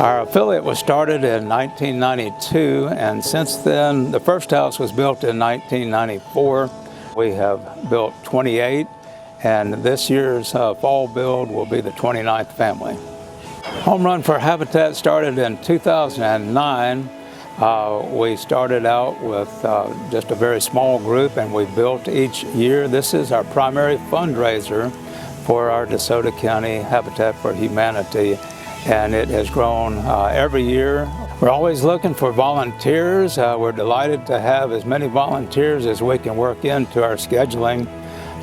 Our affiliate was started in 1992, and since then, the first house was built in 1994. We have built 28, and this year's fall build will be the 29th family. Home Run for Habitat started in 2009. We started out with just a very small group, and we built each year. This is our primary fundraiser for our DeSoto County Habitat for Humanity, and it has grown every year. We're always looking for volunteers. We're delighted to have as many volunteers as we can work into our scheduling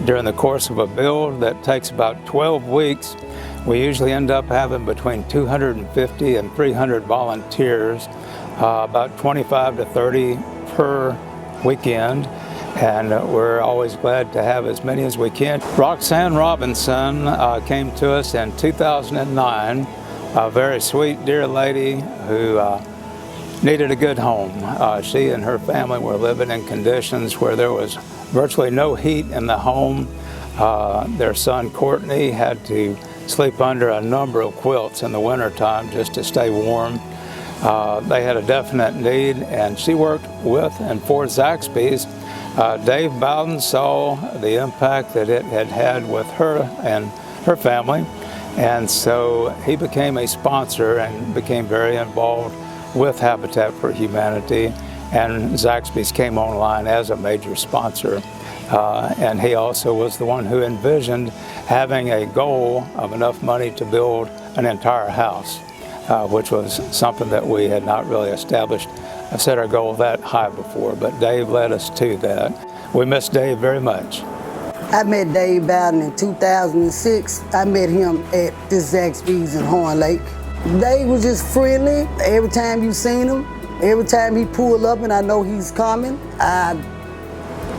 during the course of a build that takes about 12 weeks. We usually end up having between 250 and 300 volunteers, about 25 to 30 per weekend, and we're always glad to have as many as we can. Roxanne Robinson came to us in 2009, a very sweet, dear lady who needed a good home. She and her family were living in conditions where there was virtually no heat in the home. Their son Courtney had to sleep under a number of quilts in the wintertime just to stay warm. They had a definite need, and she worked with and for Zaxby's. Dave Bowden saw the impact that it had had with her and her family, and so he became a sponsor and became very involved with Habitat for Humanity, and Zaxby's came online as a major sponsor. And he also was the one who envisioned having a goal of enough money to build an entire house, which was something that we had not really established, set our goal that high before, but Dave led us to that. We miss Dave very much. I met Dave Bowden in 2006. I met him at this Zaxby's in Horn Lake. Dave was just friendly. Every time you seen him, every time he pulled up and I know he's coming, I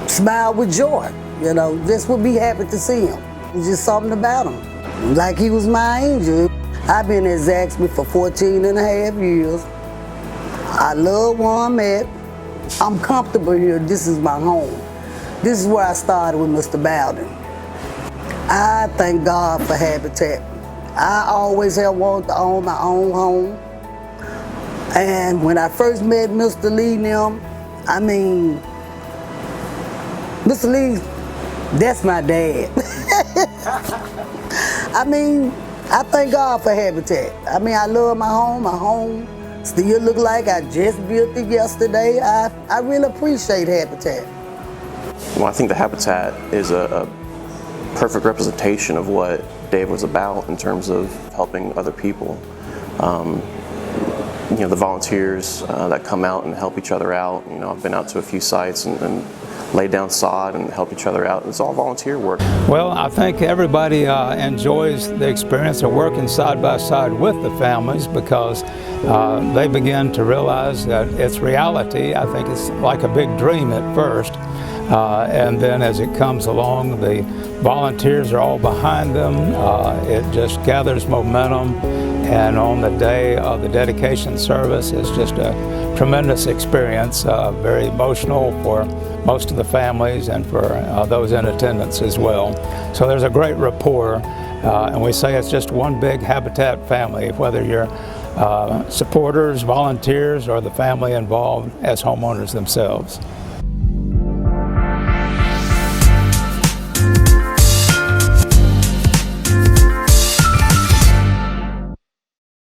smile with joy, you know, just would be happy to see him. There's just something about him, like he was my angel. I've been at Zaxby for 14 and a half years. I love where I'm at. I'm comfortable here. This is my home. This is where I started with Mr. Bowden. I thank God for Habitat. I always have wanted to own my own home. And when I first met Mr. Lee and them, I mean, Mr. Lee, that's my dad. I mean, I thank God for Habitat. I mean, I love my home. My home still look like I just built it yesterday. I really appreciate Habitat. Well, I think the Habitat is a perfect representation of what Dave was about in terms of helping other people. You know, the volunteers that come out and help each other out. You know, I've been out to a few sites and lay down sod and help each other out. It's all volunteer work. Well, I think everybody enjoys the experience of working side by side with the families because they begin to realize that it's reality. I think it's like a big dream at first, and then as it comes along, the volunteers are all behind them. It just gathers momentum, and on the day of the dedication service, it's just a tremendous experience, very emotional for most of the families and for those in attendance as well. So there's a great rapport, and we say it's just one big Habitat family, whether you're supporters, volunteers, or the family involved as homeowners themselves.